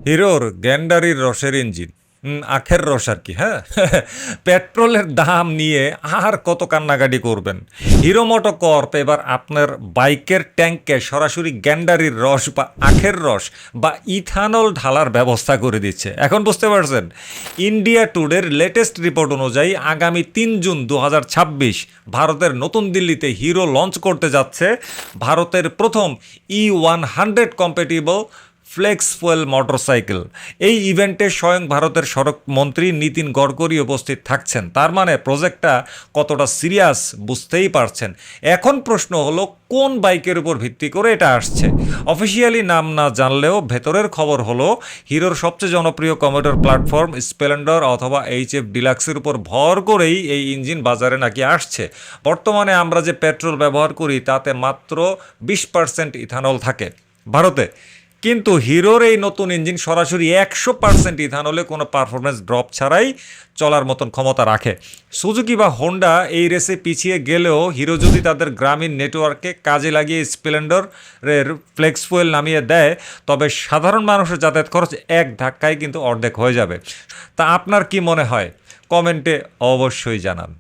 হিরোর গ্যান্ডারির রসের ইঞ্জিন, আখের রস আর কি। হ্যাঁ, পেট্রোলের দাম নিয়ে আর কত কান্নাকাটি করবেন। হিরো মোটোকর্প এবার আপনার বাইকের ট্যাঙ্কে সরাসরি গ্যান্ডারির রস বা আখের রস বা ইথানল ঢালার ব্যবস্থা করে দিচ্ছে। এখন বুঝতে পারছেন, ইন্ডিয়া টুডের লেটেস্ট রিপোর্ট অনুযায়ী আগামী 3 জুন 2026 ভারতের নতুন দিল্লিতে হিরো লঞ্চ করতে যাচ্ছে ভারতের প্রথম E100 compatible flakes fuel motorcycle. এই ইভেন্টে স্বয়ং ভারতের সড়ক মন্ত্রী নীতিন গডকরি উপস্থিত থাকছেন। তার মানে প্রজেক্টটা কতটা সিরিয়াস বুঝতেই পারছেন। এখন প্রশ্ন হলো, কোন বাইকের উপর ভিত্তি করে এটা আসছে? অফিসিয়ালি নাম না জানলেও ভেতরের খবর হলো হিরোর সবচেয়ে জনপ্রিয় কমিউটার প্ল্যাটফর্ম স্প্লেন্ডার অথবা HF ডিলাক্সের উপর ভর করেই এই ইঞ্জিন বাজারে নাকি আসছে। বর্তমানে আমরা যে পেট্রোল ব্যবহার করি তাতে মাত্র 20% ইথানল থাকে ভারতে, কিন্তু হিরোর এই নতুন ইঞ্জিন সরাসরি 100% ইথানলে কোনো পারফরমেন্স ড্রপ ছাড়াই চলার মতন ক্ষমতা রাখে। সুজুকি বা হোন্ডা এই রেসে পিছিয়ে গেলেও হিরো যদি তাদের গ্রামীণ নেটওয়ার্কে কাজে লাগিয়ে স্প্লেন্ডারের ফ্লেক্স ফুয়েল নামিয়ে দেয়, তবে সাধারণ মানুষের যাতায়াত খরচ এক ধাক্কায় কিন্তু অর্ধেক হয়ে যাবে। তা আপনার কি মনে হয়? কমেন্টে অবশ্যই জানান।